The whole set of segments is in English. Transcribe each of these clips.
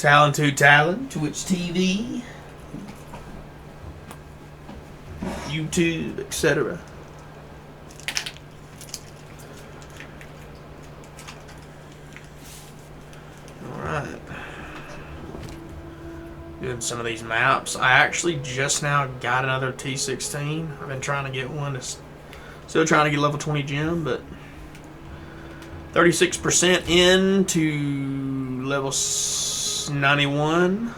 Talon to Talon, Twitch TV, YouTube, etc. Alright. Doing some of these maps. I actually just now got another T16. I've been trying to get one. Still trying to get level 20 gem, but 36% into level 91.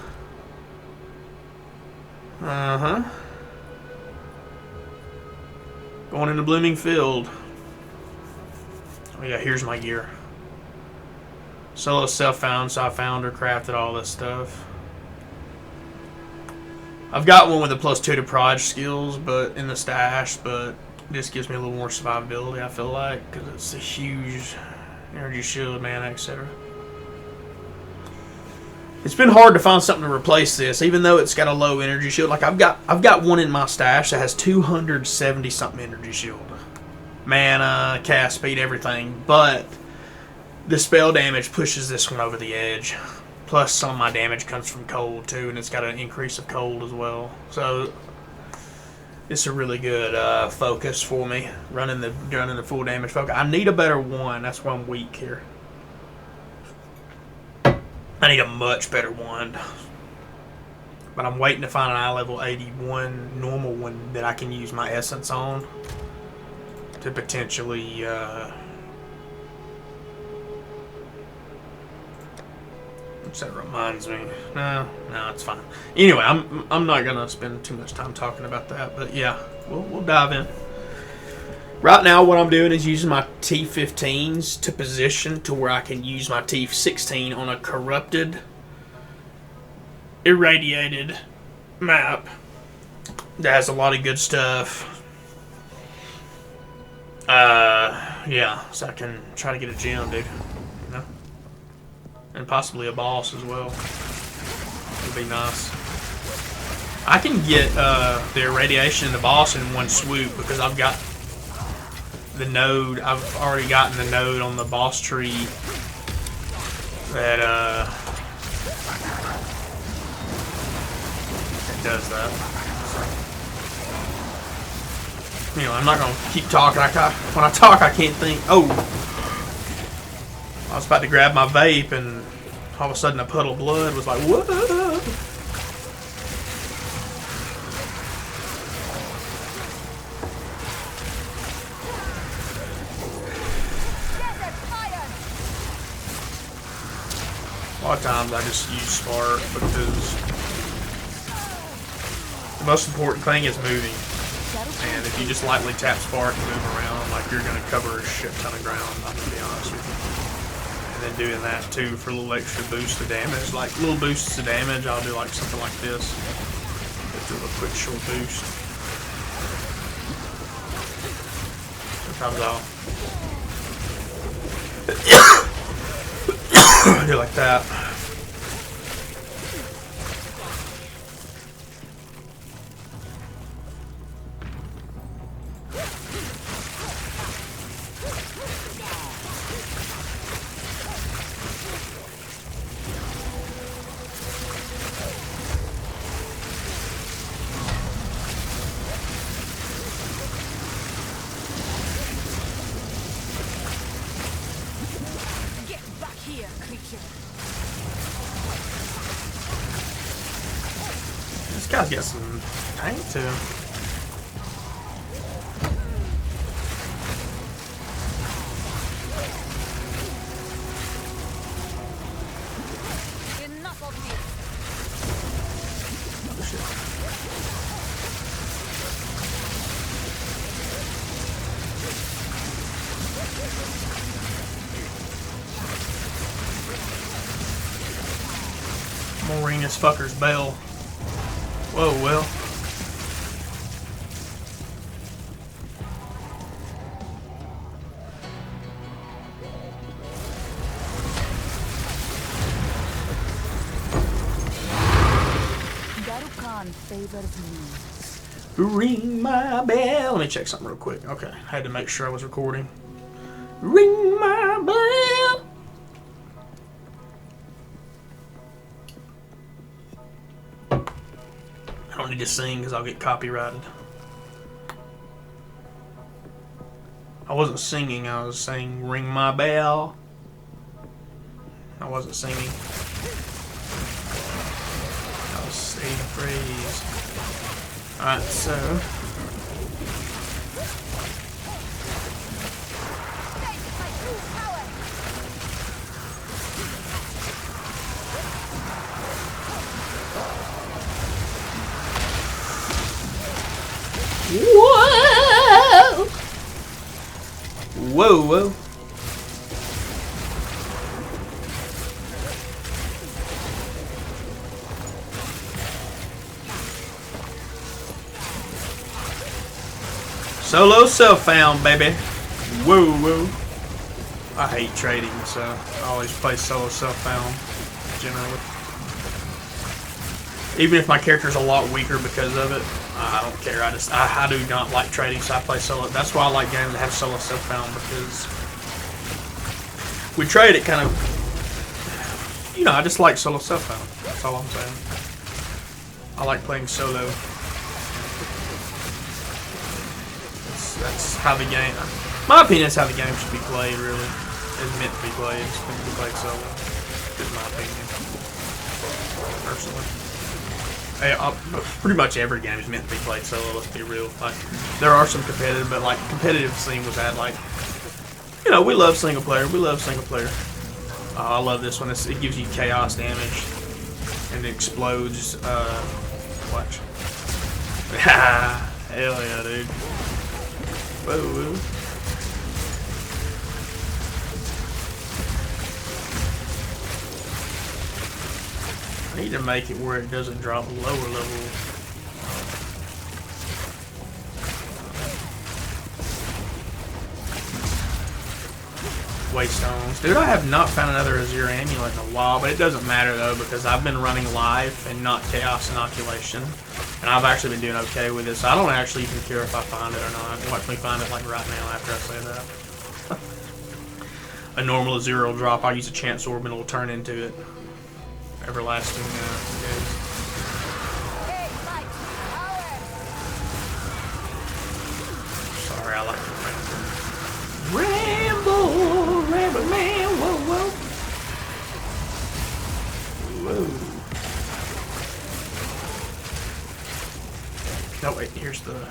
Going into Blooming Field. Oh yeah, here's my gear. Solo self-found, so I found or crafted all this stuff. I've got one with a +2 to prod skills, but in the stash, but this gives me a little more survivability, I feel like, because it's a huge energy shield, man, etc. It's been hard to find something to replace this, even though it's got a low energy shield. Like I've got one in my stash that has 270 something energy shield, mana, cast speed, everything, but the spell damage pushes this one over the edge. Plus, some of my damage comes from cold too, and it's got an increase of cold as well. So it's a really good focus for me, running the full damage focus. I need a better one. That's why I'm weak here. I need a much better one. But I'm waiting to find an eye level 81 normal one that I can use my essence on to potentially that reminds me. No, it's fine. Anyway, I'm not gonna spend too much time talking about that, but yeah, we'll dive in. Right now, what I'm doing is using my T15s to position to where I can use my T16 on a corrupted, irradiated map that has a lot of good stuff. Yeah, so I can try to get a gem, dude. You know? And possibly a boss as well. Would be nice. I can get the irradiation and the boss in one swoop because I've got the node. I've already gotten the node on the boss tree that it does that. So, anyway, I'm not gonna keep talking. When I talk, I can't think. Oh, I was about to grab my vape, and all of a sudden, a puddle of blood was like, "What?" A lot of times I just use Spark because the most important thing is moving. And if you just lightly tap Spark and move around, like you're going to cover a shit ton of ground, I'm going to be honest with you. And then doing that too for a little extra boost of damage, like little boosts of damage, I'll do like something like this. Just do a quick short boost. Sometimes I'll do like that. This guy's got some tank too. Enough of this. Oh shit. I'm gonna ring this fucker's bell. Whoa, Will. Ring my bell. Let me check something real quick. Okay, I had to make sure I was recording. Ring my bell. to sing because I'll get copyrighted. I wasn't singing, I was saying ring my bell. I wasn't singing. I was stating a phrase. Alright, so. Whoa! Whoa, whoa. Solo self-found, baby. Whoa, whoa. I hate trading, so I always play solo self-found, generally. Even if my character's a lot weaker because of it, I don't care. I do not like trading, so I play solo. That's why I like games that have solo self-found, because we trade it kind of, you know, I just like solo self-found. That's all I'm saying. I like playing solo. That's how the game, my opinion, is how the game should be played, really. It's meant to be played. It's meant to be played solo. In my opinion. Personally. Pretty much every game is meant to be played solo, let's be real. Like, there are some competitive, but like competitive scene was at, like, you know, we love single player. We love single player. I love this one. It gives you chaos damage and it explodes. Watch. Hell yeah, dude. Whoa. I need to make it where it doesn't drop lower level. Waystones. Dude, I have not found another Azure amulet in a while, but it doesn't matter though, because I've been running life and not chaos inoculation. And I've actually been doing okay with it, so I don't actually even care if I find it or not. Watch me find it like right now after I say that. A normal Azure will drop, I'll use a chance orb and it'll turn into it. Everlasting Sorry, I like to ramble, ramble man, whoa, whoa. No, wait, here's the...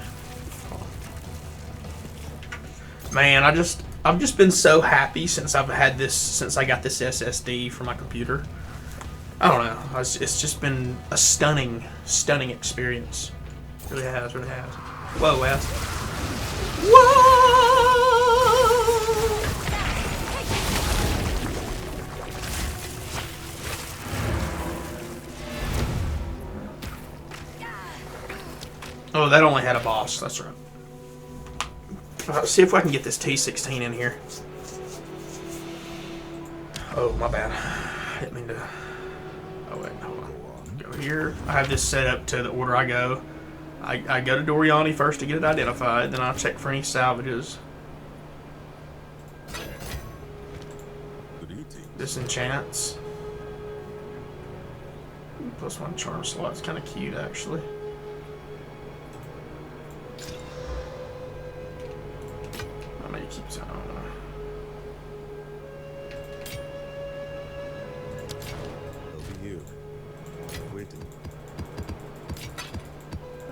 Man, I've just been so happy since I've had this, since I got this SSD for my computer. I don't know. It's just been a stunning experience. It really has, really has. Whoa, Wes. Whoa! Oh, that only had a boss. That's right. Let's see if I can get this T16 in here. Oh, my bad. I didn't mean to... Oh, wait, hold on. Go here. I have this set up to the order I go. I go to Doriani first to get it identified, then I'll check for any salvages. Disenchants. +1 charm slot. It's kind of cute, actually. I may keep that on.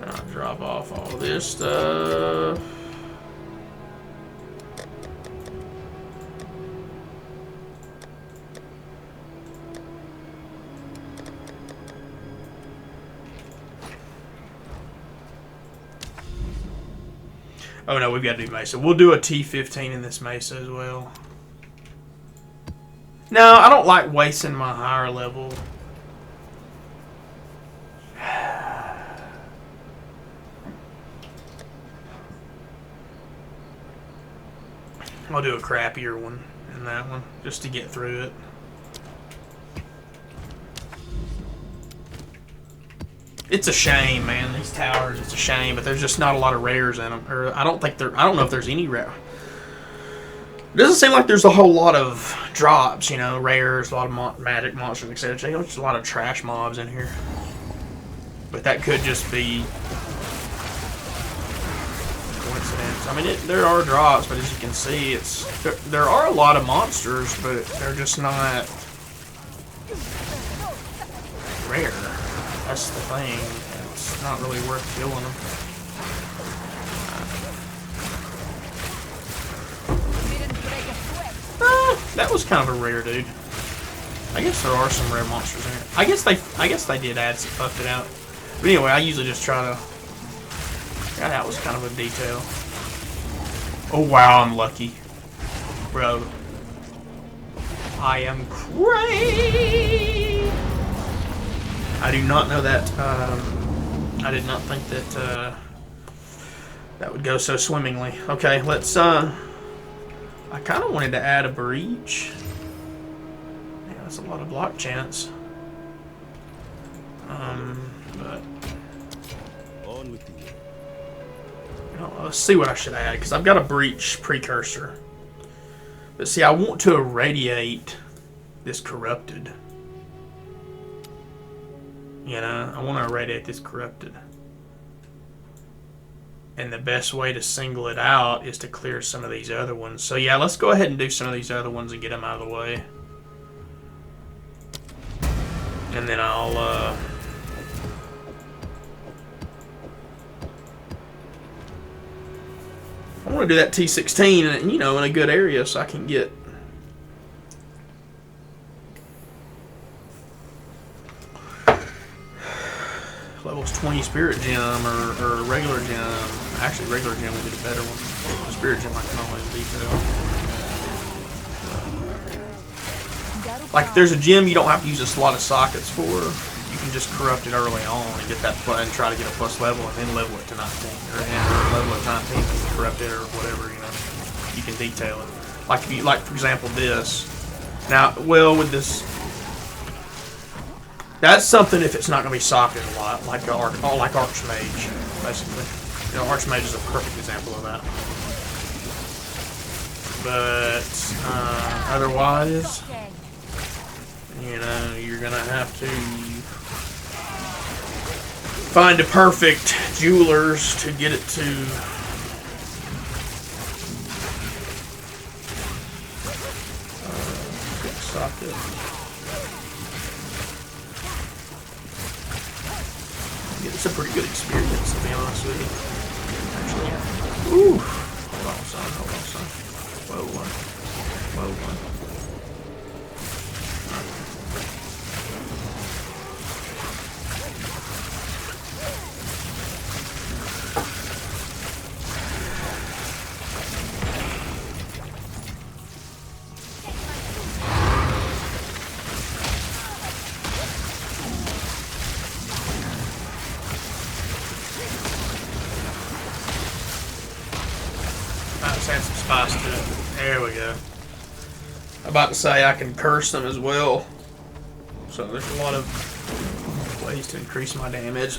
I'll drop off all this stuff. Oh no, we've got to do Mesa. We'll do a T15 in this Mesa as well. No, I don't like wasting my higher level. I'll do a crappier one in that one, just to get through it. It's a shame, man. These towers, it's a shame, but there's just not a lot of rares in them. Or I don't know if there's any rare. It doesn't seem like there's a whole lot of drops, you know, rares, a lot of magic monsters, etc. There's a lot of trash mobs in here. But that could just be coincidence. I mean, there are drops, but as you can see, there are a lot of monsters, but they're just not rare. That's the thing. It's not really worth killing them. That was kind of a rare dude. I guess there are some rare monsters in here. I guess they did add some, buffed it out. But anyway, I usually just try to. Yeah, that was kind of a detail. Oh wow, I'm lucky, bro. I am crazy. I do not know that. I did not think that that would go so swimmingly. Okay, let's. I kind of wanted to add a breach. Yeah, that's a lot of block chance. But on with you. You know, let's see what I should add because I've got a breach precursor. But see, I want to irradiate this corrupted. You know, I want to irradiate this corrupted. And the best way to single it out is to clear some of these other ones. So yeah, let's go ahead and do some of these other ones and get them out of the way. And then I'll I want to do that T16 and, you know, in a good area so I can get levels 20 spirit gem or regular gem. Actually, regular gem would be the better one. The spirit gem I can always detail. Like, if there's a gem you don't have to use a lot of sockets for, you can just corrupt it early on and get that and try to get a plus level and then level it to 19 or level it to 19 and corrupt it or whatever, you know. You can detail it. Like if you for example this. Now, well, with this, that's something if it's not going to be socketed a lot, like Archmage, basically. You know, Archmage is a perfect example of that. But otherwise, you know, you're gonna have to find a perfect jewelers to get it to socket. It's a pretty good experience, to be honest with you. Actually, ooh, hold on, son. Whoa, one. Add some spice to it. There we go. I'm about to say I can curse them as well. So there's a lot of ways to increase my damage.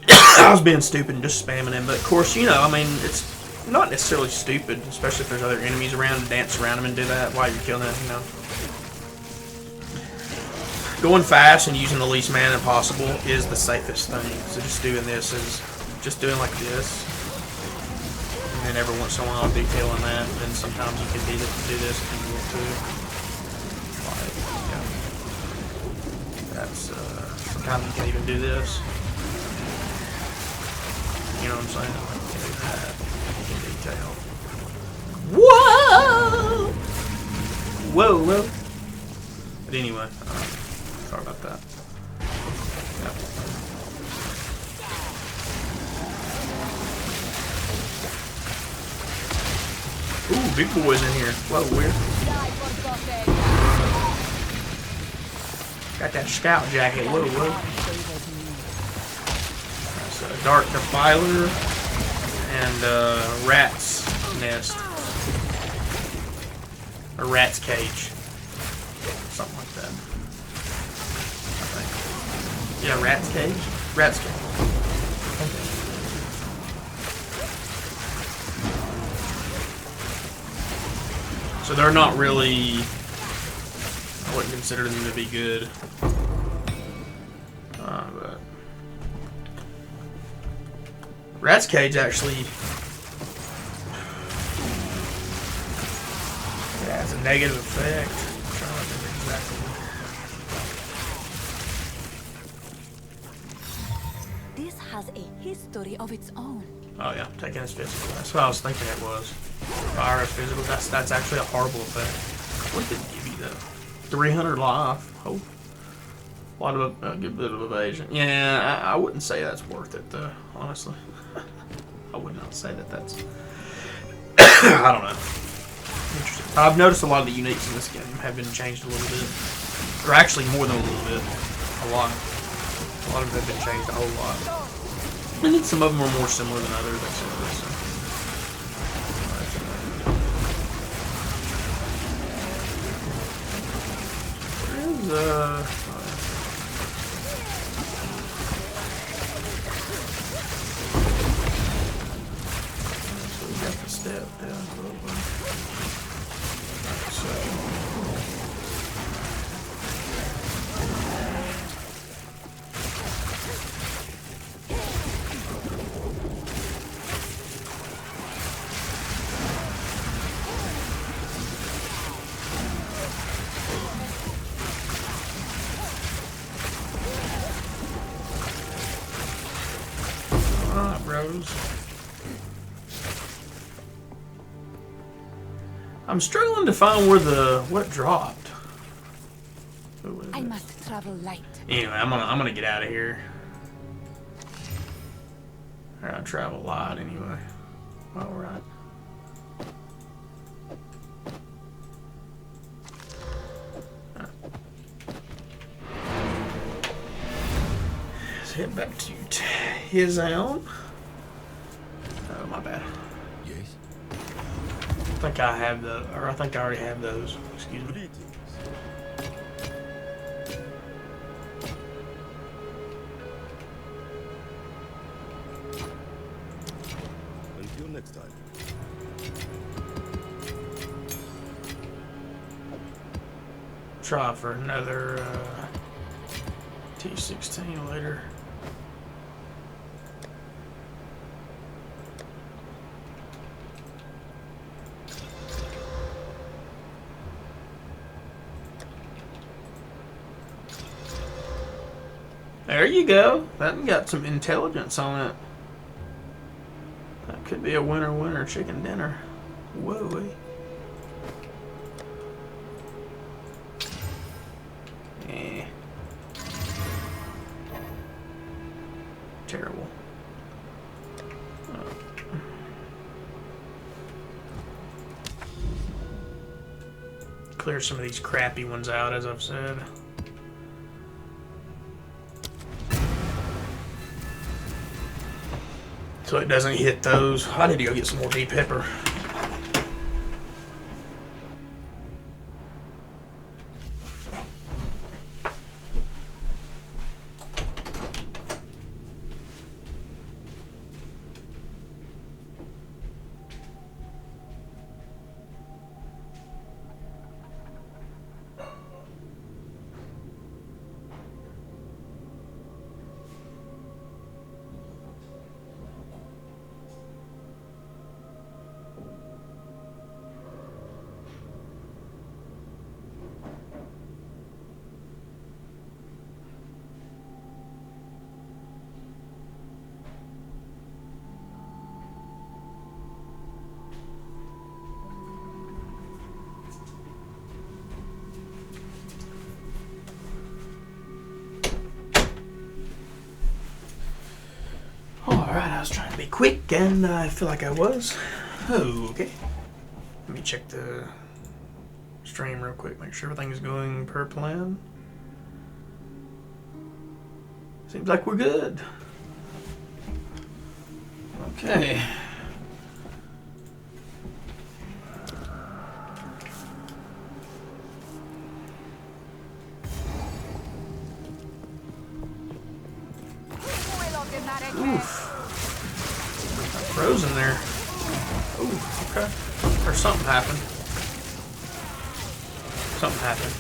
I was being stupid and just spamming him, but of course, you know, I mean, it's not necessarily stupid, especially if there's other enemies around, to dance around them and do that while you're killing them, you know. Going fast and using the least mana possible is the safest thing. So just doing this is just doing like this. And every once in a while detailing that, and then sometimes you can do this if you want to. Like, yeah. That's sometimes you can even do this. You know what I'm saying? Like, you can do that. You can detail. Whoa! But anyway, sorry about that. Yeah. Ooh, big boys in here. Whoa, weird. Got that scout jacket. Whoa. That's a dark defiler and rat's nest. Or rat's cage. Something like that. I think. Yeah, rat's cage? Rat's cage. So they're not really, I wouldn't consider them to be good. But Rat's Cage actually has a negative effect. I'm trying to remember exactly. This has a history of its own. Oh yeah, taking his physical. That's what I was thinking it was. Fire his physical. That's actually a horrible effect. What did it give you though? 300 life. Oh, a lot of a good bit of evasion. Yeah, I wouldn't say that's worth it though. Honestly, I would not say that that's. I don't know. Interesting. I've noticed a lot of the uniques in this game have been changed a little bit, or actually more than a little bit, a lot. A lot of them have been changed a whole lot. I think some of them are more similar than others, etc. So. Where's so we got the step down a little bit. So. Alright, bros. I'm struggling to find where what dropped. I must travel light. Anyway, I'm gonna get out of here. Or I travel light anyway. Alright. Let's head back to his own. Oh, my bad. Yes. I think I have I think I already have those. Excuse me. Greetings. Until next time. Try for another T16 later. There you go. That got some intelligence on it. That could be a winner chicken dinner. Whoa. Eh. Terrible. Clear some of these crappy ones out, as I've said. So it doesn't hit those. I need to go get some more deep pepper. Alright, I was trying to be quick, and I feel like I was. Oh, okay. Let me check the stream real quick, make sure everything's going per plan. Seems like we're good. Okay. Oof. Got frozen there. Ooh, okay. Or something happened. Something happened.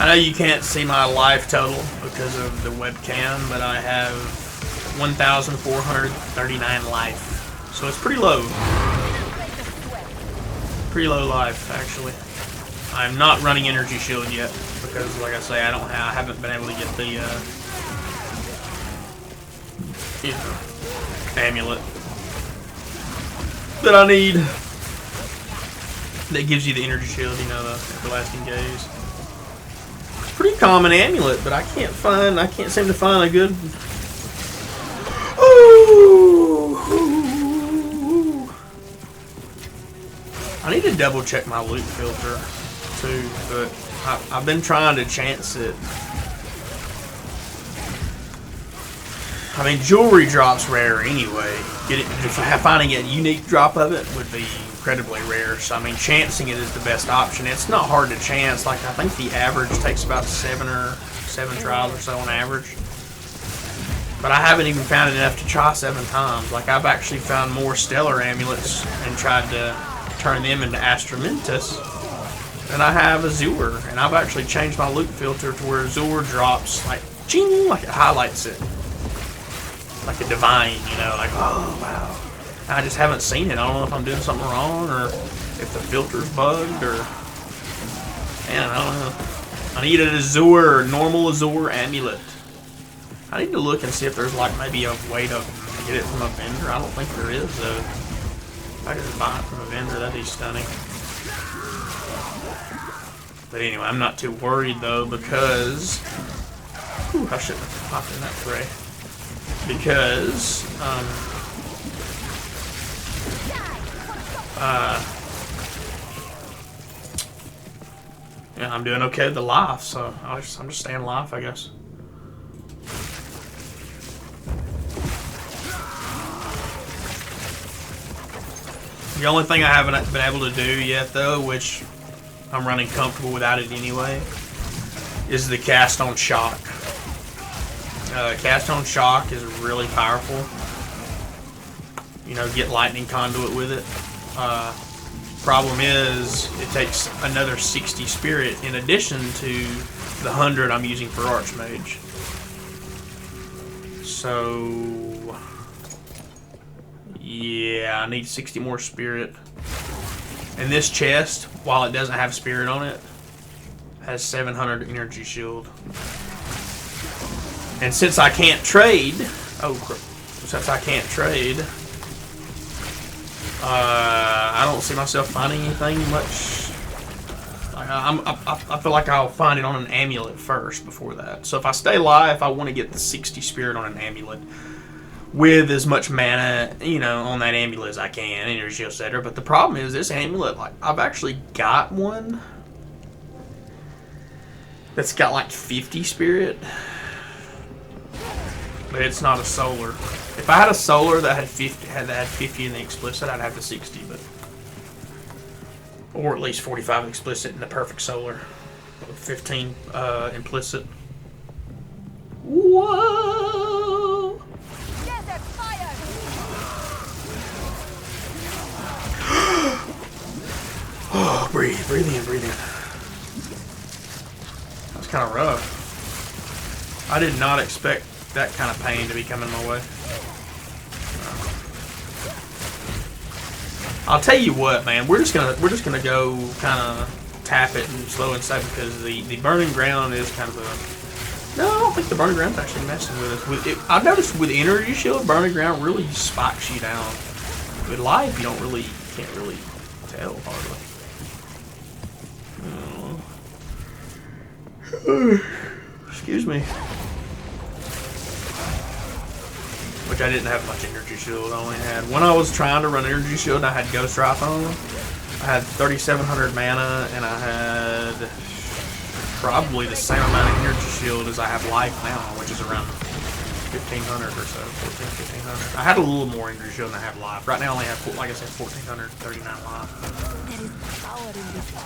I know you can't see my life total because of the webcam, but I have 1,439 life. So it's pretty low. Pretty low life, actually. I'm not running energy shield yet because, like I say, I haven't been able to get the amulet that I need. That gives you the energy shield, you know, the everlasting gaze. It's a pretty common amulet, but I can't seem to find a good. Ooh. I need to double check my loot filter too, but I've been trying to chance it. I mean, jewelry drops rare anyway. Finding a unique drop of it would be incredibly rare. So I mean, chancing it is the best option. It's not hard to chance. Like I think the average takes about seven trials or so on average. But I haven't even found enough to try 7 times. Like I've actually found more stellar amulets and tried to turn them into Astramentus than I have Azure. And I've actually changed my loot filter to where Azure drops like ching, like it highlights it. Like a divine, you know, like, oh, wow. I just haven't seen it. I don't know if I'm doing something wrong or if the filter's bugged or... Man, I don't know. I need an Azure, normal Azure amulet. I need to look and see if there's, like, maybe a way to get it from a vendor. I don't think there is, though. If I could just buy it from a vendor, that'd be stunning. But anyway, I'm not too worried, though, because... Whew, I shouldn't have popped in that tray. Because, yeah, I'm doing okay with the life, so I'm just staying alive, I guess. The only thing I haven't been able to do yet, though, which I'm running comfortable without it anyway, is the cast on shock. Cast on shock is really powerful. You know, get lightning conduit with it. Problem is, it takes another 60 spirit in addition to the 100 I'm using for Archmage. So, yeah, I need 60 more spirit. And this chest, while it doesn't have spirit on it, has 700 energy shield. And since I can't trade, I don't see myself finding anything much. I feel like I'll find it on an amulet first before that. So if I stay alive, I want to get the 60 spirit on an amulet with as much mana, you know, on that amulet as I can, energy, etc. But the problem is this amulet, like I've actually got one that's got like 50 spirit. But it's not a solar. If I had a solar that had 50 in the explicit, I'd have the 60, but or at least 45 explicit in the perfect solar, 15 implicit. Whoa! Oh, breathe in, breathe in. That's kind of rough. I did not expect that kind of pain to be coming my way. I'll tell you what, man. We're just gonna go kind of tap it and slow and steady because the burning ground is kind of a. No, I don't think the burning ground's actually messing with us. I've noticed with energy shield, burning ground really spikes you down. With life, you can't really tell hardly. Excuse me. Which I didn't have much energy shield. I only had, when I was trying to run energy shield and I had Ghost Drive on, I had 3,700 mana and I had probably the same amount of energy shield as I have life now, which is around 1,500 or so, 1,500. I had a little more energy shield than I have life. Right now I only have, like I said, 1,439 life.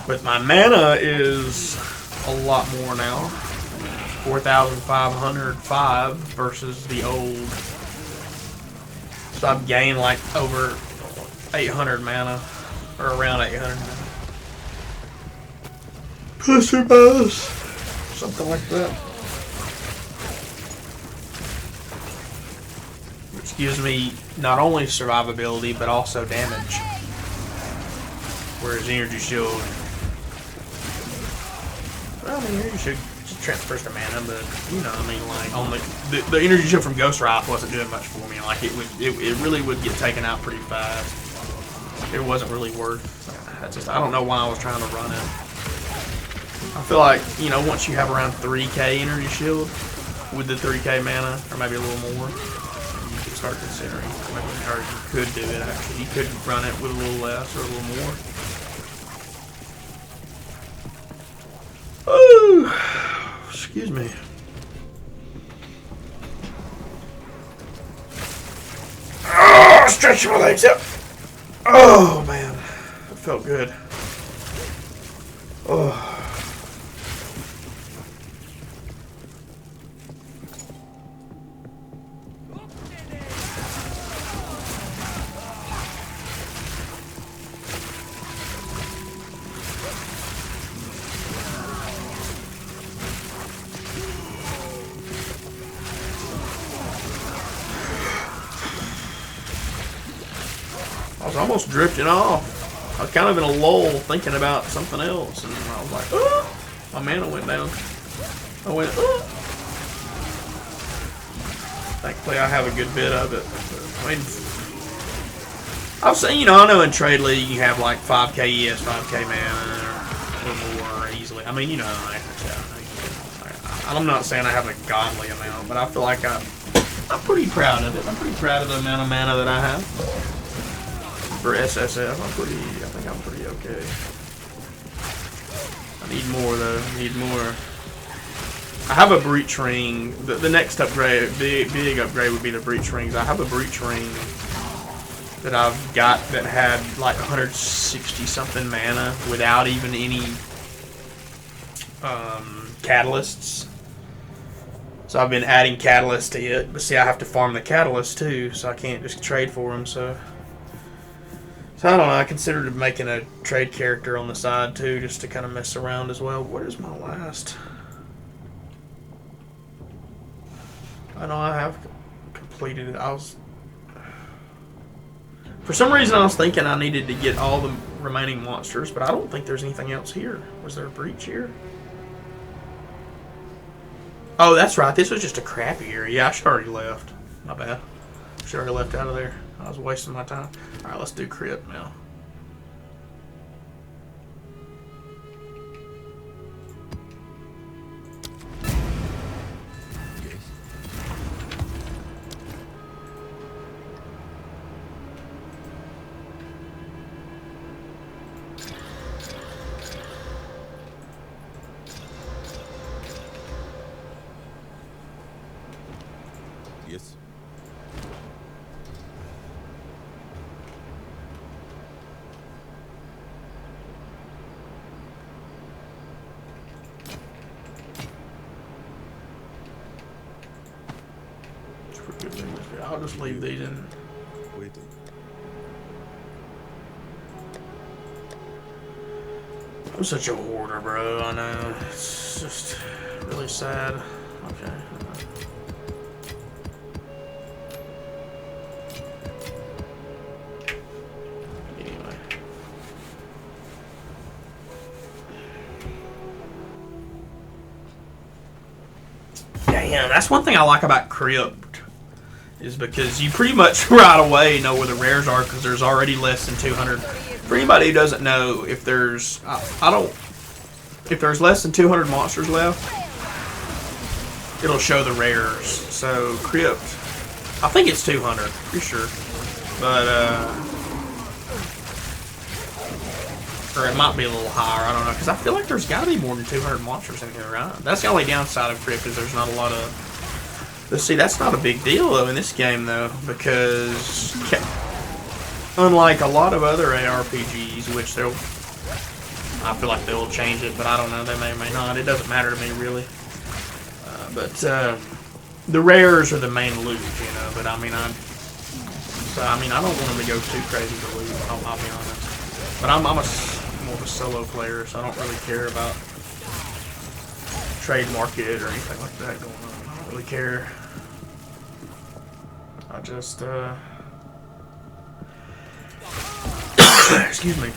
But my mana is a lot more now. 4,505 versus the old. So I've gained like over 800 mana, or around 800 mana. Plus or minus something like that. Which gives me not only survivability, but also damage. Whereas energy shield, well, I mean, energy shield just transfers to mana, but you know, I mean, like on the energy shield from Ghost Rife wasn't doing much for me. Like it really would get taken out pretty fast. It wasn't really worth. I don't know why I was trying to run it. I feel like, you know, once you have around 3k energy shield with the 3k mana, or maybe a little more, you could start considering, or you could do it actually. You could run it with a little less or a little more. Oh, excuse me. Oh, stretching my legs out. Oh man, that felt good. Oh. I was almost drifting off. I was kind of in a lull thinking about something else, and I was like, oh! My mana went down. I went, oh! Thankfully, I have a good bit of it. I mean, I've seen, you know, I know in Trade League you have like 5k ES, 5k mana, or more easily. I mean, you know, I'm not saying I have a godly amount, but I feel like I'm pretty proud of it. I'm pretty proud of the amount of mana that I have. For SSF, I think I'm pretty okay. I need more though, I need more. I have a breach ring. The next upgrade, big upgrade would be the breach rings. I have a breach ring that I've got that had like 160 something mana without even any catalysts. So I've been adding catalysts to it, but see, I have to farm the catalysts too, so I can't just trade for them. So I don't know, I considered making a trade character on the side too, just to kind of mess around as well. What is my last? I know I have completed it. For some reason I was thinking I needed to get all the remaining monsters, but I don't think there's anything else here. Was there a breach here? Oh, that's right, this was just a crappy area. Yeah, I should already left. My bad. Should already left out of there. I was wasting my time. Alright, let's do crypt now. Yes. I'll just leave these in. Waiting. I'm such a hoarder, bro. I know. It's just really sad. Okay. Anyway. Damn, that's one thing I like about Crypt. Is because you pretty much right away know where the rares are because there's already less than 200. For anybody who doesn't know, if there's if there's less than 200 monsters left, it'll show the rares. So Crypt, I think it's 200, pretty sure, but or it might be a little higher. I don't know because I feel like there's got to be more than 200 monsters in here, right? That's the only downside of Crypt is there's not a lot of. But see, that's not a big deal though in this game though, because unlike a lot of other ARPGs, which I feel like they'll change it, but I don't know, they may or may not. It doesn't matter to me really. But the rares are the main loot, you know. But I mean, I don't want them to go too crazy with loot. I'll be honest. But I'm more of a solo player, so I don't really care about trademark it or anything like that going on. I don't really care. I just, excuse me.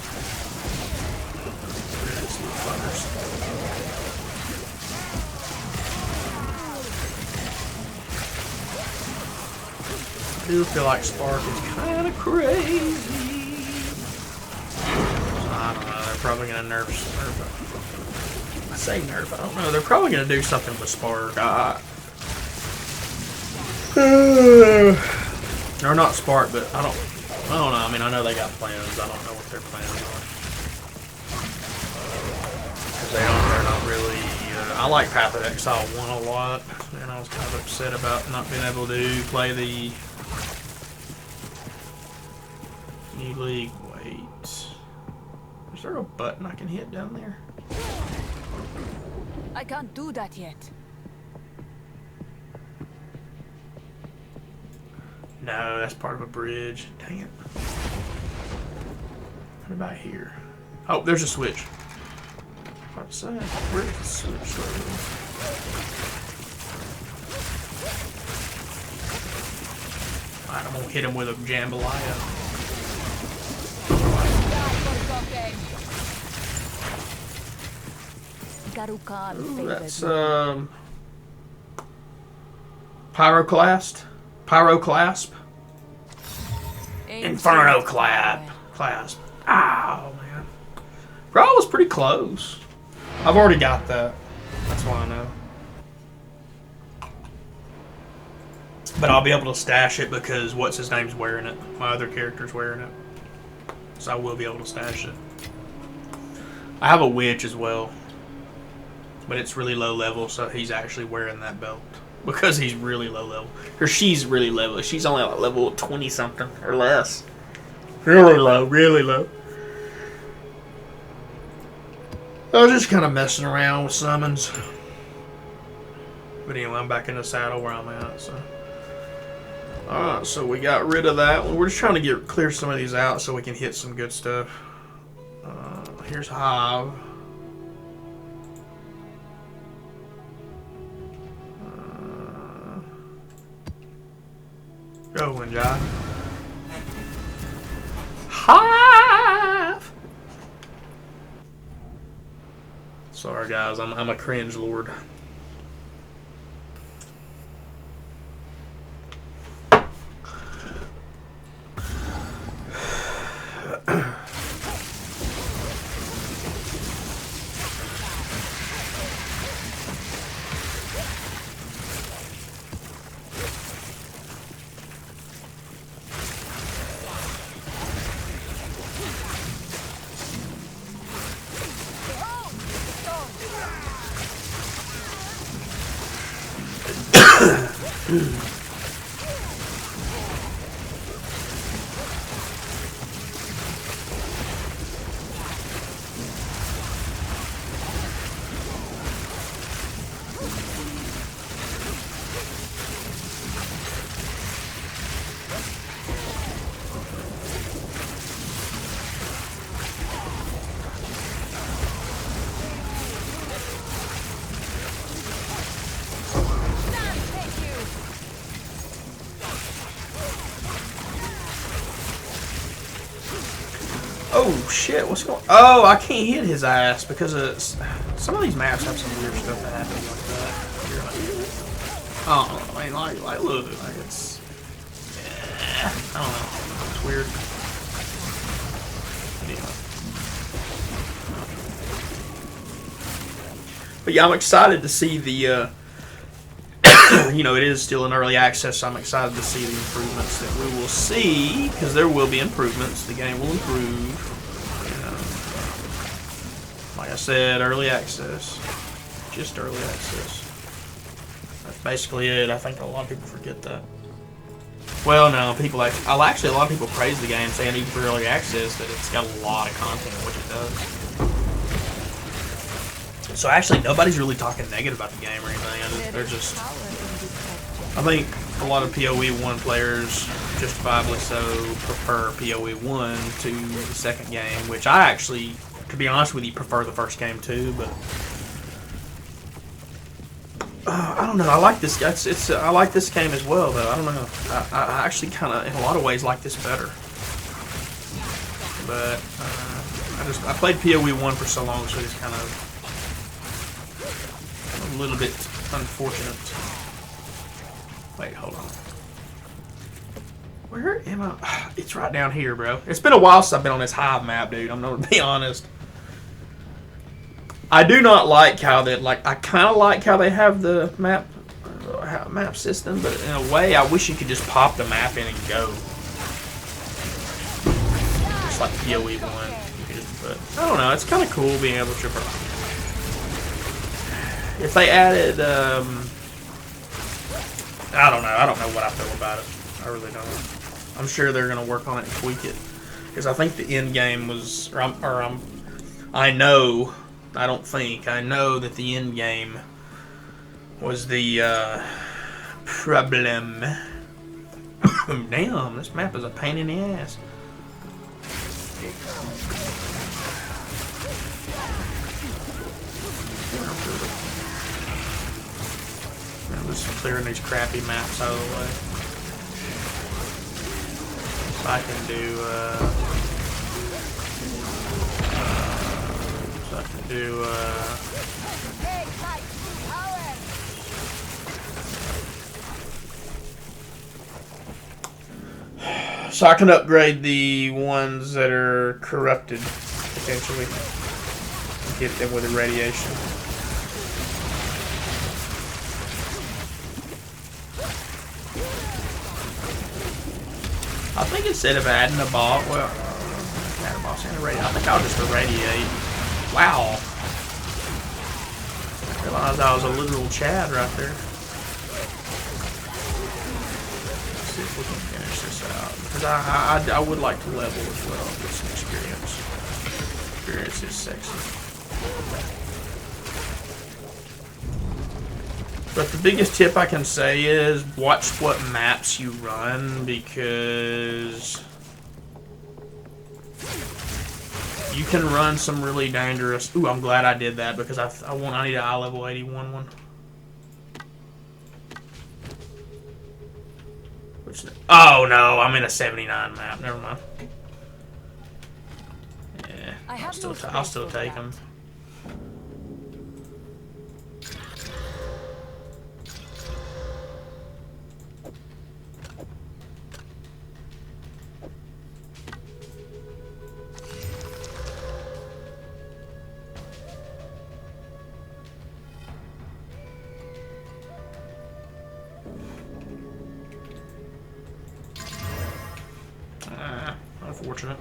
I do feel like Spark is kind of crazy. I don't know. They're probably gonna nerf. I say nerf. I don't know. They're probably gonna do something with Spark. Or not Spark, but I don't know. I mean, I know they got plans. I don't know what their plans are. Because they're not really. I like Path of Exile 1 a lot, and I was kind of upset about not being able to play the New League. Wait. Is there a button I can hit down there? I can't do that yet. No, that's part of a bridge. Dang it. What about here? Oh, there's a switch. What's that? Where's the switch? Alright, I'm gonna hit him with a jambalaya. Ooh, that's Pyroclast. Pyroclasp. Inferno Clasp. Ow, man. Bro, I was pretty close. I've already got that. That's why I know. But I'll be able to stash it because what's his name's wearing it. My other character's wearing it. So I will be able to stash it. I have a witch as well. But it's really low level, so he's actually wearing that belt. Because he's really low level. Or she's really low. She's only like level 20 something or less. Really low, really low. I was just kind of messing around with summons. But anyway, I'm back in the saddle where I'm at, so. Alright, so we got rid of that one. We're just trying to clear some of these out so we can hit some good stuff. Here's Hive. Go, Winjai. Hive! Sorry, guys. I'm a cringe lord. Oh shit, what's going on? Oh, I can't hit his ass because some of these maps have some weird stuff that happens like that. Oh, I mean, like look, like it's, yeah, I don't know, it's weird. Anyway. But yeah, I'm excited to see the, you know, it is still in early access, so I'm excited to see the improvements that we will see, because there will be improvements. The game will improve. You know. Like I said, early access. Just early access. That's basically it. I think a lot of people forget that. Well, no, people actually a lot of people praise the game, saying even for early access that it's got a lot of content, which it does. So actually, nobody's really talking negative about the game or anything. They're just, I think a lot of PoE 1 players, justifiably so, prefer PoE 1 to the second game, which I actually, to be honest with you, prefer the first game too, but I don't know. I like this. I like this game as well, though. I don't know. I actually kind of, in a lot of ways, like this better. But I played PoE 1 for so long, so it's kind of a little bit unfortunate. Wait, hold on. Where am I? It's right down here, bro. It's been a while since I've been on this hive map, dude. I'm gonna be honest. I do not like how that. Like, I kind of like how they have the map system, but in a way, I wish you could just pop the map in and go. Just like PoE 1. You could just put. I don't know. It's kind of cool being able to. If they added, I don't know. I don't know what I feel about it. I really don't. I'm sure they're gonna work on it and tweak it, because I think the end game was, I know. I don't think. I know that the end game was the problem. Damn, this map is a pain in the ass. I'm just clearing these crappy maps out of the way. I can do, so I can upgrade the ones that are corrupted, potentially. Get them with irradiation. I think instead of adding a boss, well, add a boss and irradiate, I think I'll just irradiate. Wow. I realized I was a literal Chad right there. Let's see if we can finish this out. Because I would like to level as well, get some experience. Experience is sexy. But the biggest tip I can say is watch what maps you run, because you can run some really dangerous. Ooh, I'm glad I did that, because I need an eye level 81 one. Oh no, I'm in a 79 map. Never mind. Yeah, I'll still take them. Unfortunate.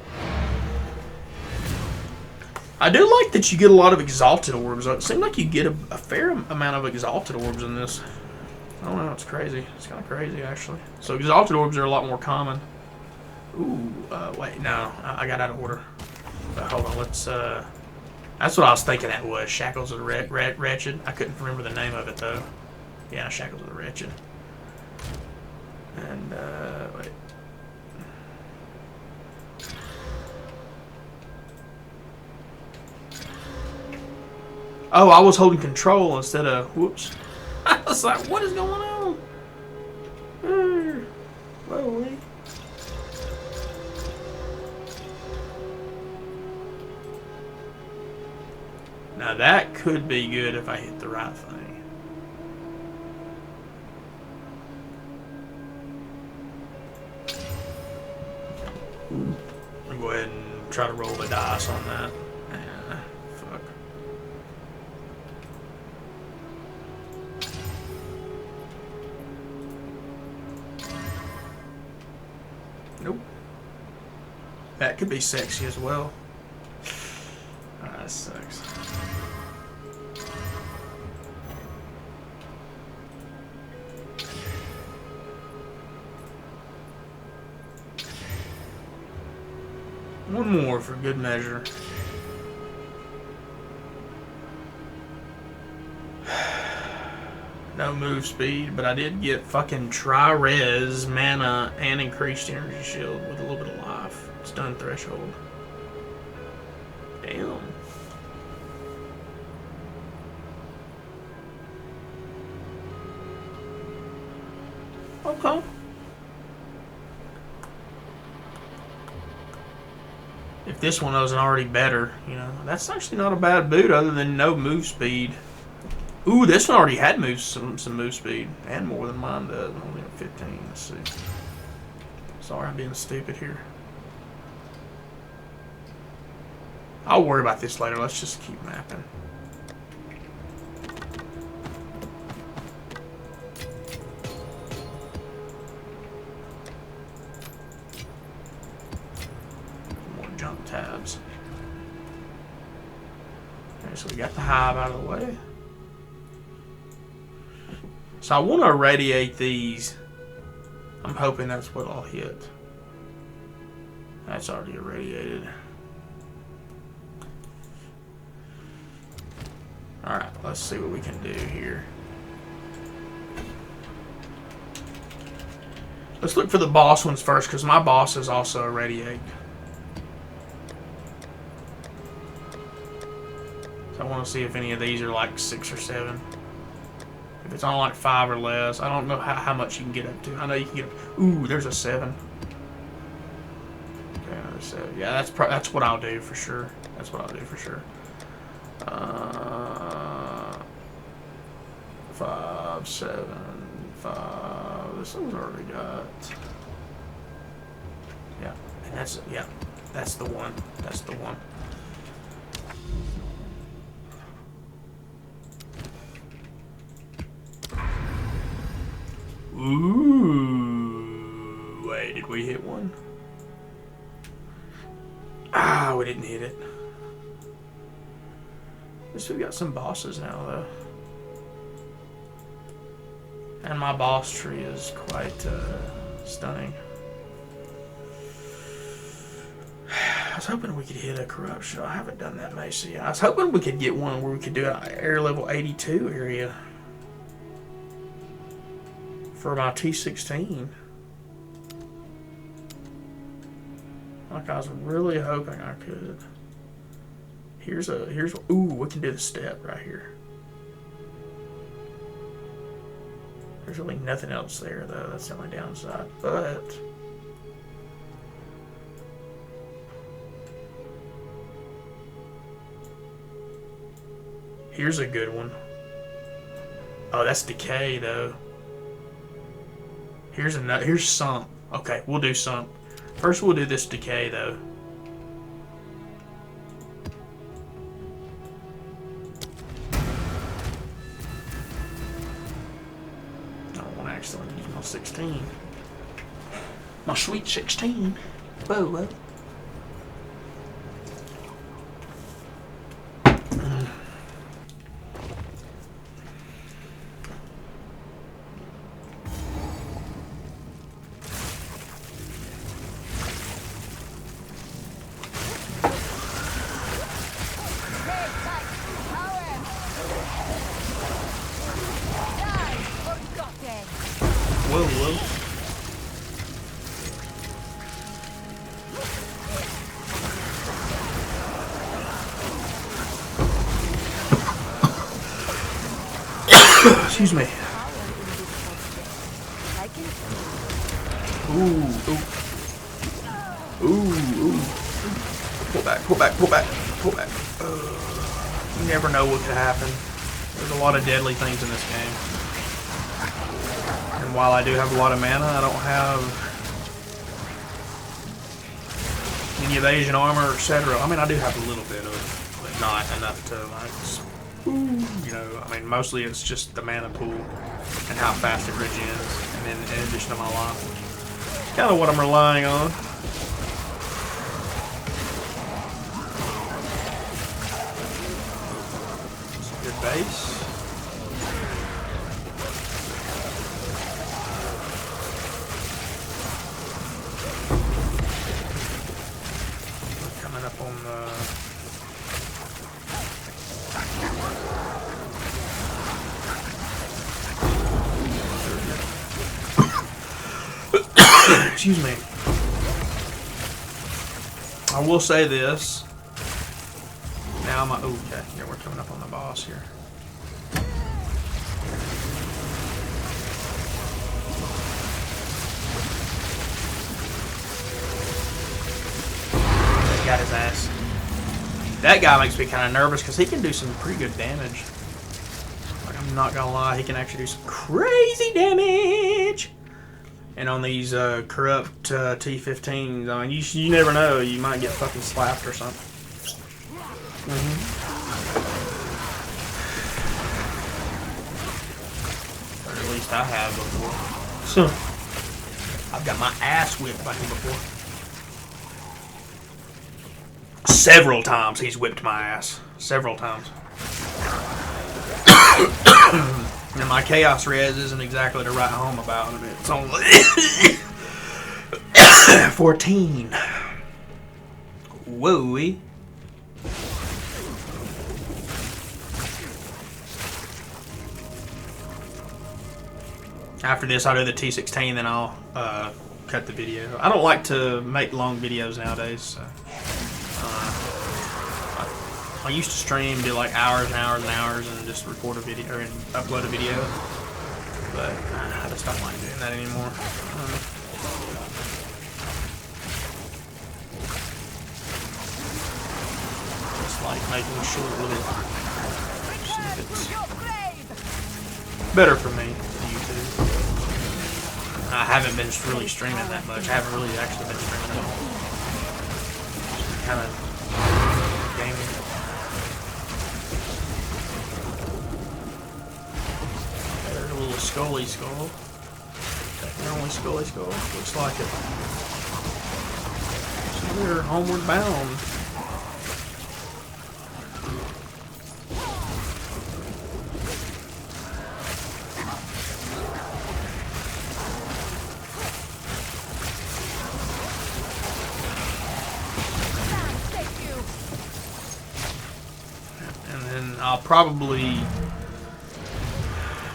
I do like that you get a lot of exalted orbs. It seems like you get a fair amount of exalted orbs in this. I don't know, it's crazy. It's kind of crazy, actually. So exalted orbs are a lot more common. Ooh, wait, no. I got out of order. Hold on, let's, that's what I was thinking that was. Shackles of the Wretched. I couldn't remember the name of it, though. Yeah, Shackles of the Wretched. And, wait. Oh, I was holding control instead of... Whoops. I was like, what is going on? Whoa. Now that could be good if I hit the right thing. I'll go ahead and try to roll the dice on that. Fuck. Nope. That could be sexy as well. That sucks. One more for good measure. No move speed, but I did get fucking tri-res, mana, and increased energy shield with a little bit of life. Stun threshold. Damn. Okay. If this one wasn't already better, you know, that's actually not a bad boot other than no move speed. Ooh, this one already had some move speed and more than mine does. Only at 15. Let's see. Sorry, I'm being stupid here. I'll worry about this later. Let's just keep mapping. More jump tabs. Okay, so we got the hive out of the way. So I want to irradiate these. I'm hoping that's what I'll hit. That's already irradiated. Alright, let's see what we can do here. Let's look for the boss ones first, because my boss is also irradiate. So I want to see if any of these are like 6 or 7. If it's on like 5 or less, I don't know how much you can get up to. I know you can get up. Ooh, there's a 7. Okay, another 7. Yeah, that's what I'll do for sure. That's what I'll do for sure. 5, 7, 5. This one's already got. Yeah, and that's the one. That's the one. Ooh, wait, did we hit one? Ah, we didn't hit it. At least we've got some bosses now, though. And my boss tree is quite stunning. I was hoping we could hit a corruption. I haven't done that, Macy. I was hoping we could get one where we could do an air level 82 area for my T16. Like I was really hoping I could. Here's ooh, we can do the step right here. There's really nothing else there though. That's the only downside. But here's a good one. Oh, that's decay though. Here's another. Here's sump. Okay, we'll do sump. First, we'll do this decay though. I don't want to accidentally use my 16. My sweet 16. Whoa, whoa. Whoa, whoa. Excuse me. Ooh, ooh. Ooh, ooh. Pull back, pull back, pull back, pull back. You never know what could happen. There's a lot of deadly things in this game. And while I do have a lot of mana, I don't have any evasion armor, etc. I mean, I do have a little bit of, but not enough to, like, you know, I mean, mostly it's just the mana pool and how fast it regens, and then in addition to my life. It's kind of what I'm relying on. It's a good base. Coming up on the... Excuse me. I will say this. Now my okay, yeah, we're coming up on the boss here. got his ass. That guy makes me kind of nervous because he can do some pretty good damage. Like, I'm not gonna lie, he can actually do some crazy damage. And on these corrupt T15s, I mean, you never know, you might get fucking slapped or something. Or at least I have before. So, I've got my ass whipped by him before. Several times he's whipped my ass. Several times. And my chaos res isn't exactly to write home about it. It's only 14. Whoa. After this, I'll do the T16, then I'll cut the video. I don't like to make long videos nowadays. So, I used to stream, do like hours and hours and hours, and just record a video and upload a video. But I just don't like doing that anymore. Just like making short little snippets. Better for me than YouTube. I haven't been really streaming that much. I haven't really actually been streaming at all. Kind of gaming. There's a little Scully skull. Technically only Scully skull. Looks like it. So we're homeward bound. I'll probably,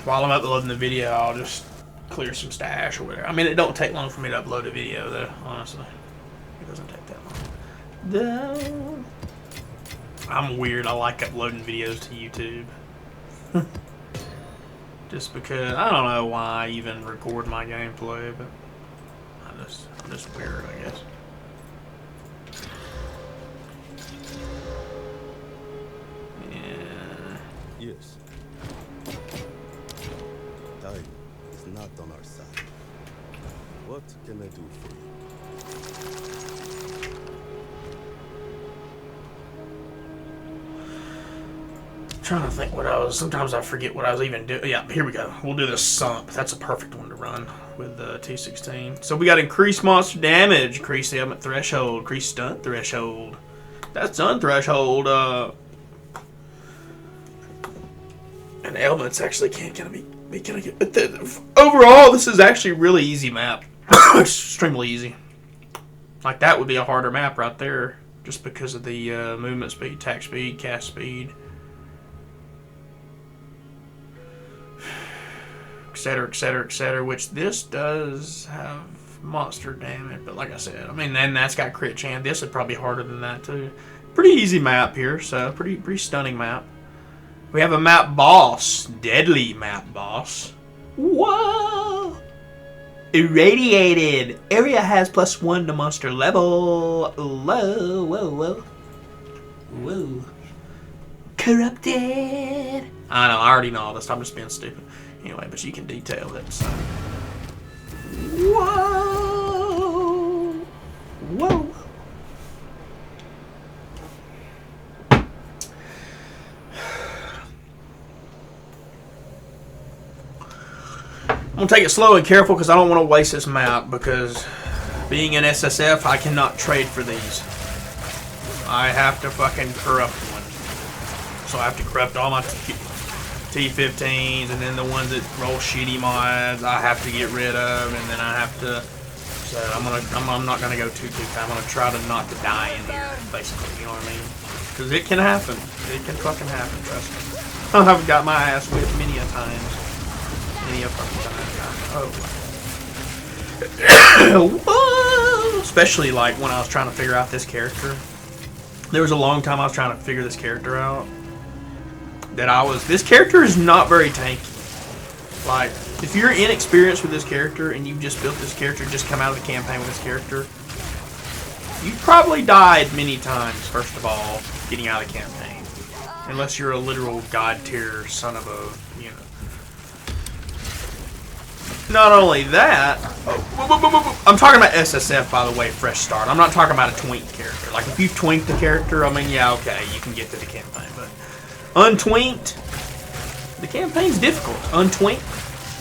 while I'm uploading the video, I'll just clear some stash or whatever. I mean, it don't take long for me to upload a video, though, honestly. It doesn't take that long. Though, I'm weird. I like uploading videos to YouTube. Just because, I don't know why I even record my gameplay, but I'm just weird, I guess. Yes. Time is not on our side. What can I do for you? I'm trying to think what I was. Sometimes I forget what I was even doing. Yeah, here we go. We'll do the Sump. That's a perfect one to run with the T16. So we got increased monster damage, increased element threshold, increased stun threshold. That stun threshold, and elements actually can't be kind of get. But overall, this is actually a really easy map. Extremely easy. Like that would be a harder map right there, just because of the movement speed, attack speed, cast speed, etc., etc., etc. Which this does have monster damage, but like I said, I mean, then that's got crit chance. This would probably be harder than that too. Pretty easy map here, so pretty stunning map. We have a map boss. Deadly map boss. Whoa! Irradiated. Area has +1 to monster level. Whoa, whoa, whoa. Whoa. Corrupted. I know, I already know all this. I'm just being stupid. Anyway, but you can detail it, so. Whoa! Whoa! I'm going to take it slow and careful because I don't want to waste this map, because being an SSF, I cannot trade for these. I have to fucking corrupt one. So I have to corrupt all my T15s, and then the ones that roll shitty mods I have to get rid of, and then I have to. So I'm not gonna go too fast. I'm gonna try to not to die in here, basically. You know what I mean? Because it can happen. It can fucking happen. Trust me. I've got my ass whipped many a times. Many a fucking time. Oh. Whoa. Especially like when I was trying to figure out this character. There was a long time I was trying to figure this character out. This character is not very tanky. Like, if you're inexperienced with this character and you've just built this character, just come out of the campaign with this character, You probably died many times, first of all, getting out of the campaign. Unless you're a literal god tier son of a, you know. Not only that, I'm talking about SSF, by the way, fresh start. I'm not talking about a twink character. Like, if you twink the character, I mean, yeah, okay, you can get to the campaign. But untwinked, the campaign's difficult. Untwinked,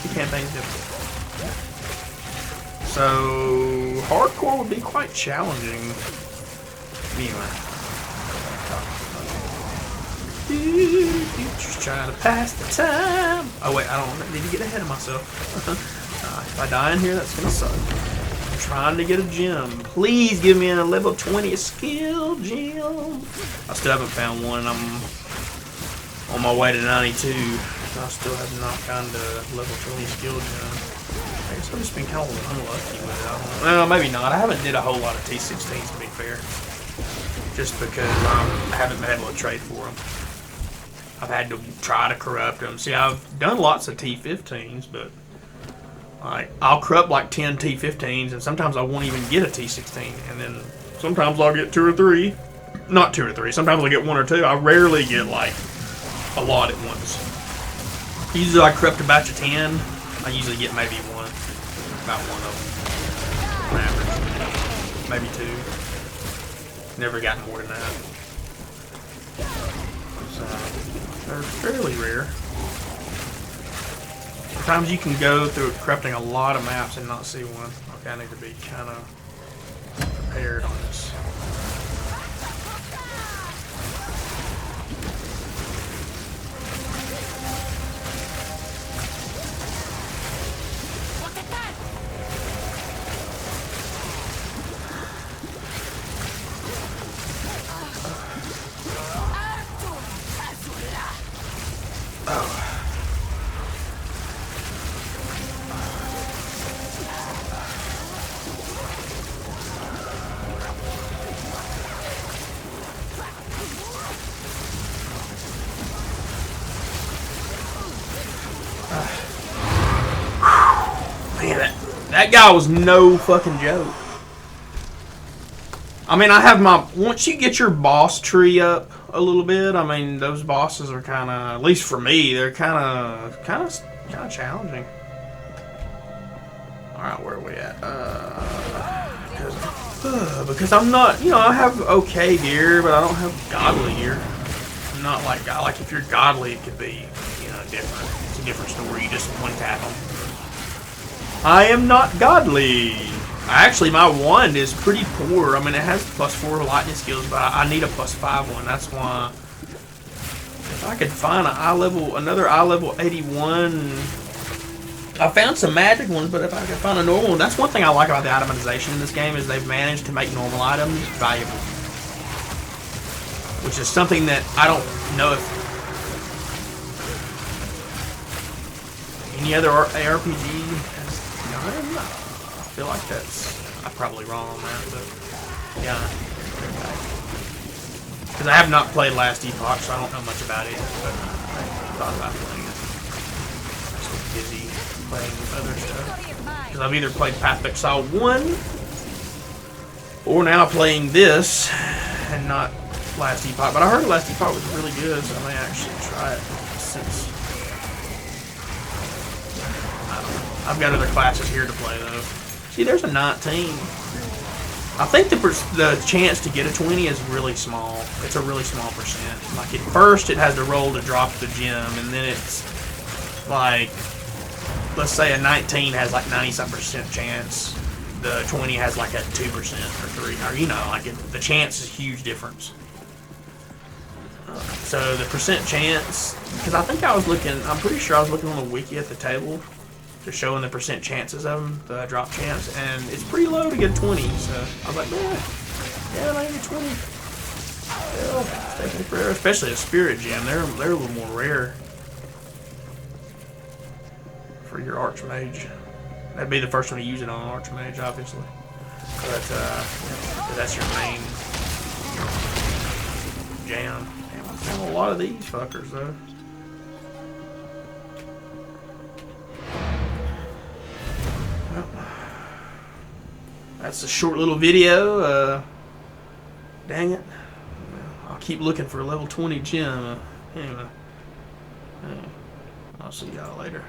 the campaign's difficult. So, hardcore would be quite challenging. Anyway. Just trying to pass the time. Oh wait, I don't need to get ahead of myself. If I die in here, that's gonna suck. I'm trying to get a gem. Please give me a level 20 skill gem. I still haven't found one. I'm on my way to 92. I still have not found a level 20 skill gem. I guess I've just been kind of unlucky with it. Well, maybe not. I haven't did a whole lot of T16s, to be fair. Just because I haven't been able to trade for them. I've had to try to corrupt them. See, I've done lots of T15s, but like I'll corrupt like 10 T15s, and sometimes I won't even get a T16, and then sometimes I'll get 2 or 3. Not 2 or 3. Sometimes I'll get 1 or 2. I rarely get like a lot at once. Usually I corrupt a batch of 10. I usually get maybe 1. About 1 of them. On average. Maybe 2. Never gotten more than that. So, they're fairly rare. Sometimes you can go through corrupting a lot of maps and not see one. Okay, I need to be kind of prepared on this. That guy was no fucking joke. I mean, I have my... Once you get your boss tree up a little bit, I mean, those bosses are kind of... At least for me, they're kind of challenging. Alright, where are we at? Because I'm not... You know, I have okay gear, but I don't have godly gear. I'm not like... Like, if you're godly, it could be, you know, different. It's a different story. You just one tap them. I am not godly. Actually, my wand is pretty poor. I mean, it has +4 lightning skills, but I need a +5 one. That's why. If I could find another eye level 81. I found some magic ones, but if I could find a normal one, that's one thing I like about the itemization in this game is they've managed to make normal items valuable, which is something that I don't know if any other ARPG. I feel like I'm probably wrong on that, but yeah. Because I have not played Last Epoch, so I don't know much about it, but I thought about playing it. I'm so busy playing other stuff. Because I've either played Path of Exile 1, or now playing this, and not Last Epoch. But I heard Last Epoch was really good, so I may actually try it since... I've got other classes here to play, though. See, there's a 19. I think the chance to get a 20 is really small. It's a really small percent. Like, at first, it has to roll to drop the gem, and then it's, like, let's say a 19 has, like, 90-something% chance. The 20 has, like, a 2% or 3. Or, you know, like, the chance is a huge difference. So, the percent chance, because I think I'm pretty sure I was looking on the wiki at the table, just showing the percent chances of them, the drop chance, and it's pretty low to get a 20, so I was like, man, yeah, I get 20. Well, it's taking forever, especially a spirit gem. They're a little more rare for your archmage. That'd be the first one to use it on archmage, obviously, but that's your main jam. Damn, I found a lot of these fuckers though. That's a short little video. Dang it. I'll keep looking for a level 20 gem. Anyway. I'll see y'all later.